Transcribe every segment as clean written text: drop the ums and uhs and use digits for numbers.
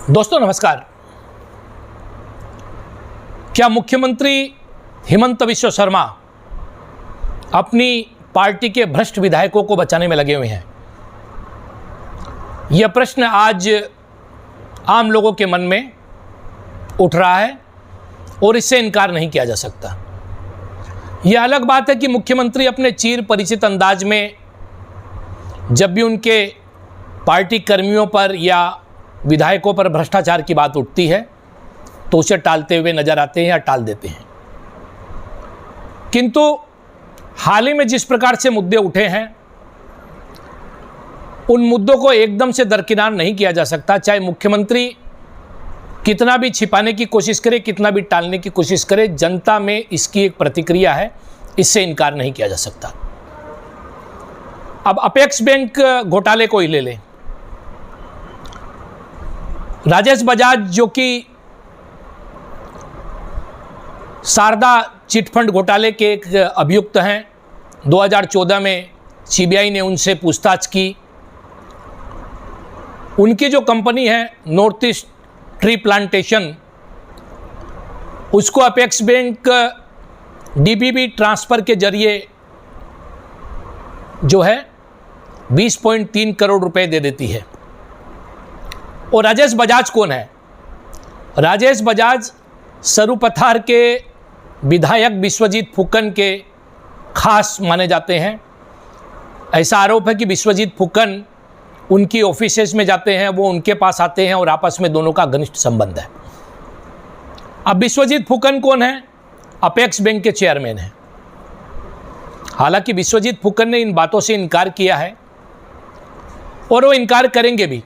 दोस्तों नमस्कार। क्या मुख्यमंत्री हेमंत बिस्वा शर्मा अपनी पार्टी के भ्रष्ट विधायकों को बचाने में लगे हुए हैं? यह प्रश्न आज आम लोगों के मन में उठ रहा है और इससे इनकार नहीं किया जा सकता। यह अलग बात है कि मुख्यमंत्री अपने चिर परिचित अंदाज में जब भी उनके पार्टी कर्मियों पर या विधायकों पर भ्रष्टाचार की बात उठती है तो उसे टालते हुए नजर आते हैं या टाल देते हैं। किंतु हाल ही में जिस प्रकार से मुद्दे उठे हैं उन मुद्दों को एकदम से दरकिनार नहीं किया जा सकता। चाहे मुख्यमंत्री कितना भी छिपाने की कोशिश करे, कितना भी टालने की कोशिश करे, जनता में इसकी एक प्रतिक्रिया है, इससे इनकार नहीं किया जा सकता। अब अपेक्स बैंक घोटाले को ही ले लें। राजेश बजाज जो कि शारदा चिटफंड घोटाले के एक अभियुक्त हैं, 2014 में सीबीआई ने उनसे पूछताछ की। उनकी जो कंपनी है नॉर्थ ईस्ट ट्री प्लांटेशन, उसको अपेक्स बैंक डीबीबी ट्रांसफ़र के जरिए जो है 20.3 करोड़ रुपए दे देती है। और राजेश बजाज कौन है? राजेश बजाज सरूपथार के विधायक विश्वजीत फुकन के खास माने जाते हैं। ऐसा आरोप है कि विश्वजीत फुकन उनकी ऑफिसेज में जाते हैं, वो उनके पास आते हैं और आपस में दोनों का घनिष्ठ संबंध है। अब विश्वजीत फुकन कौन है? अपेक्स बैंक के चेयरमैन हैं। हालांकि विश्वजीत फुकन ने इन बातों से इनकार किया है और वो इनकार करेंगे भी,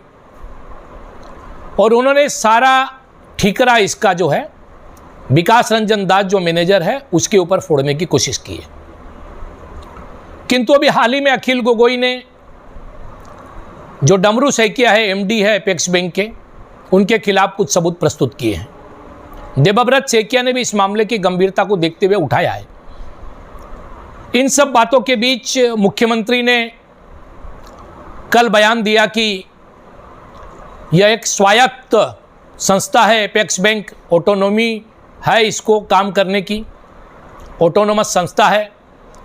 और उन्होंने सारा ठीकरा इसका जो है विकास रंजन दास जो मैनेजर है उसके ऊपर फोड़ने की कोशिश की है। किंतु अभी हाल ही में अखिल गोगोई ने जो डमरू सैकिया है, एमडी है अपेक्स बैंक के, उनके खिलाफ कुछ सबूत प्रस्तुत किए हैं। देवव्रत सैकिया ने भी इस मामले की गंभीरता को देखते हुए उठाया है। इन सब बातों के बीच मुख्यमंत्री ने कल बयान दिया कि यह एक स्वायत्त संस्था है, अपेक्स बैंक ऑटोनोमी है इसको काम करने की, ऑटोनोमस संस्था है,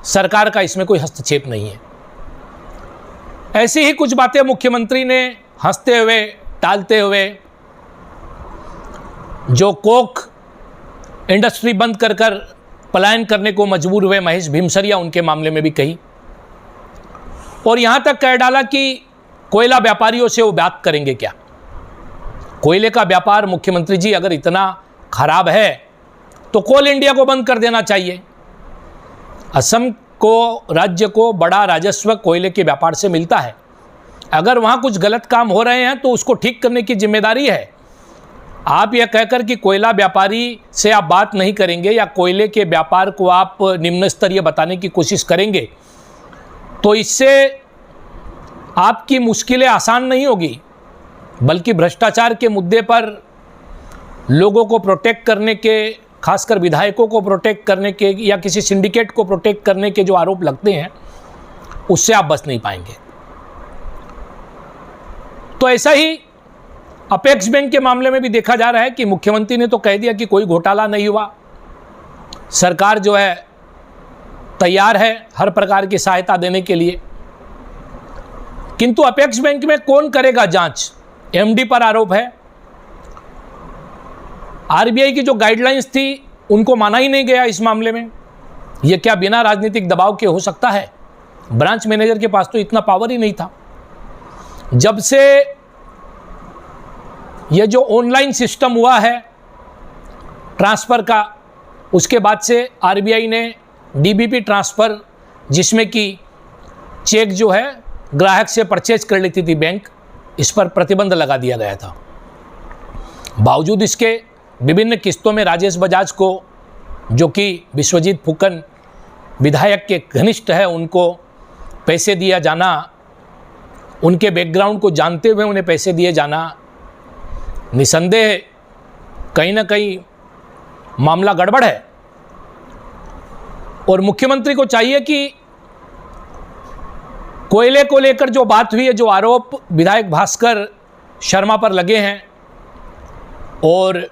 सरकार का इसमें कोई हस्तक्षेप नहीं है। ऐसी ही कुछ बातें मुख्यमंत्री ने हंसते हुए टालते हुए जो कोक इंडस्ट्री बंद कर कर पलायन करने को मजबूर हुए महेश भीमसरिया, उनके मामले में भी कही, और यहां तक कह डाला कि कोयला व्यापारियों से वो बात करेंगे क्या। कोयले का व्यापार मुख्यमंत्री जी अगर इतना खराब है तो कोल इंडिया को बंद कर देना चाहिए। असम को, राज्य को बड़ा राजस्व कोयले के व्यापार से मिलता है। अगर वहाँ कुछ गलत काम हो रहे हैं तो उसको ठीक करने की जिम्मेदारी है। आप यह कहकर कि कोयला व्यापारी से आप बात नहीं करेंगे या कोयले के व्यापार को आप निम्न स्तरीय बताने की कोशिश करेंगे तो इससे आपकी मुश्किलें आसान नहीं होगी, बल्कि भ्रष्टाचार के मुद्दे पर लोगों को प्रोटेक्ट करने के, खासकर विधायकों को प्रोटेक्ट करने के या किसी सिंडिकेट को प्रोटेक्ट करने के जो आरोप लगते हैं उससे आप बच नहीं पाएंगे। तो ऐसा ही अपेक्स बैंक के मामले में भी देखा जा रहा है कि मुख्यमंत्री ने तो कह दिया कि कोई घोटाला नहीं हुआ, सरकार जो है तैयार है हर प्रकार की सहायता देने के लिए। किंतु अपेक्स बैंक में कौन करेगा जांच? एमडी पर आरोप है। आरबीआई की जो गाइडलाइंस थी उनको माना ही नहीं गया इस मामले में। यह क्या बिना राजनीतिक दबाव के हो सकता है? ब्रांच मैनेजर के पास तो इतना पावर ही नहीं था। जब से यह जो ऑनलाइन सिस्टम हुआ है ट्रांसफ़र का, उसके बाद से आरबीआई ने डीबीपी ट्रांसफ़र, जिसमें कि चेक जो है ग्राहक से परचेज कर लेती थी बैंक, इस पर प्रतिबंध लगा दिया गया था। बावजूद इसके विभिन्न किस्तों में राजेश बजाज को, जो कि विश्वजीत फुकन विधायक के घनिष्ठ है, उनको पैसे दिया जाना, उनके बैकग्राउंड को जानते हुए उन्हें पैसे दिए जाना, निसंदेह कहीं ना कहीं मामला गड़बड़ है। और मुख्यमंत्री को चाहिए कि कोयले को लेकर जो बात हुई है, जो आरोप विधायक भास्कर शर्मा पर लगे हैं, और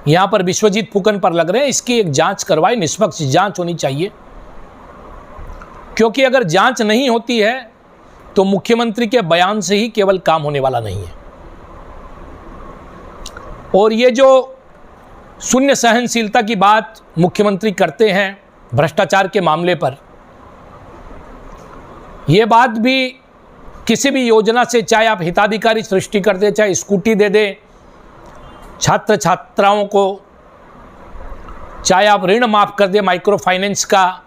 यहाँ पर विश्वजीत फूकन पर लग रहे हैं। इसकी एक जांच करवाए, निष्पक्ष जांच होनी चाहिए, क्योंकि अगर जांच नहीं होती है तो मुख्यमंत्री के बयान से ही केवल काम होने वाला नहीं है। और ये जो शून्य सहनशीलता की बात मुख्यमंत्री करते हैं भ्रष्टाचार के मामले पर, यह बात भी किसी भी योजना से, चाहे आप हिताधिकारी सृष्टि कर दे, चाहे स्कूटी दे दे छात्र छात्राओं को, चाहे आप ऋण माफ कर दे माइक्रो फाइनेंस का,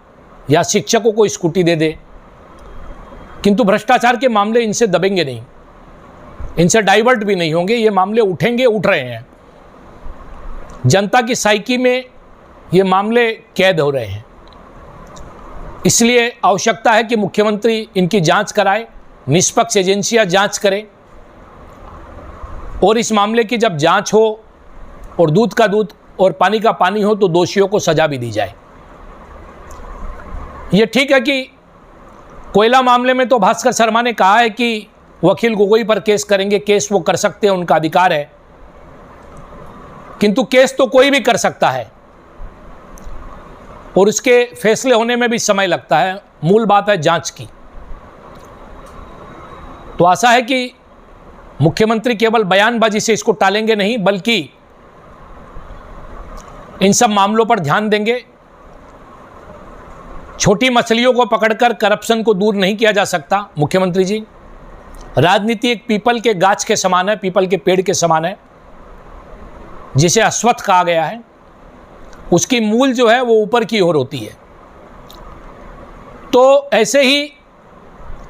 या शिक्षकों को स्कूटी दे दे, किंतु भ्रष्टाचार के मामले इनसे दबेंगे नहीं, इनसे डाइवर्ट भी नहीं होंगे। ये मामले उठेंगे, उठ रहे हैं। जनता की साइकी में ये मामले कैद हो रहे हैं। इसलिए आवश्यकता है कि मुख्यमंत्री इनकी जांच कराए, निष्पक्ष एजेंसियां जांच करें, और इस मामले की जब जांच हो और दूध का दूध और पानी का पानी हो तो दोषियों को सजा भी दी जाए। ये ठीक है कि कोयला मामले में तो भास्कर शर्मा ने कहा है कि वकील गोगोई पर केस करेंगे, केस वो कर सकते हैं, उनका अधिकार है, किंतु केस तो कोई भी कर सकता है और उसके फैसले होने में भी समय लगता है। मूल बात है जांच की। तो आशा है कि मुख्यमंत्री केवल बयानबाजी से इसको टालेंगे नहीं, बल्कि इन सब मामलों पर ध्यान देंगे। छोटी मछलियों को पकड़कर करप्शन को दूर नहीं किया जा सकता मुख्यमंत्री जी। राजनीति एक पीपल के गाछ के समान है, पीपल के पेड़ के समान है, जिसे अश्वत्थ कहा गया है। उसकी मूल जो है वो ऊपर की ओर होती है। तो ऐसे ही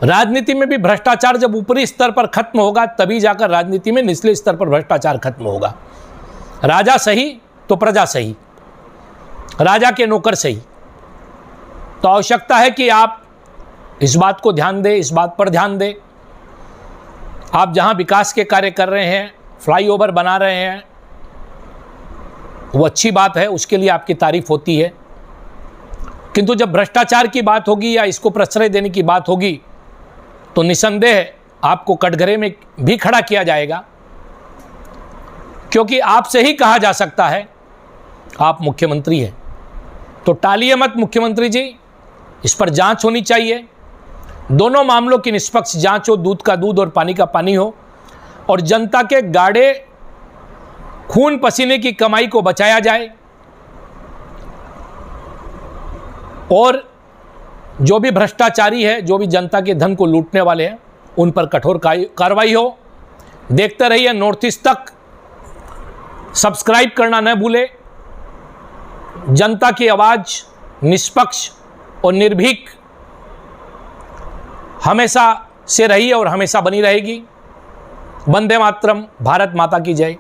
राजनीति में भी भ्रष्टाचार जब ऊपरी स्तर पर खत्म होगा, तभी जाकर राजनीति में निचले स्तर पर भ्रष्टाचार खत्म होगा। राजा सही तो प्रजा सही, राजा के नौकर सही। तो आवश्यकता है कि आप इस बात को ध्यान दें, इस बात पर ध्यान दें। आप जहां विकास के कार्य कर रहे हैं, फ्लाईओवर बना रहे हैं, वो अच्छी बात है, उसके लिए आपकी तारीफ होती है। किंतु जब भ्रष्टाचार की बात होगी या इसको प्रश्रय देने की बात होगी, तो निसंदेह आपको कटघरे में भी खड़ा किया जाएगा, क्योंकि आपसे ही कहा जा सकता है आप मुख्यमंत्री हैं। तो टालिए मत मुख्यमंत्री जी, इस पर जांच होनी चाहिए। दोनों मामलों की निष्पक्ष जांच हो, दूध का दूध और पानी का पानी हो, और जनता के गाढ़े खून पसीने की कमाई को बचाया जाए, और जो भी भ्रष्टाचारी है, जो भी जनता के धन को लूटने वाले हैं, उन पर कठोर कार्रवाई हो। देखते रहिए नॉर्थ ईस्ट तक, सब्सक्राइब करना न भूले। जनता की आवाज निष्पक्ष और निर्भीक हमेशा से रही और हमेशा बनी रहेगी। वंदे मातरम। भारत माता की जय।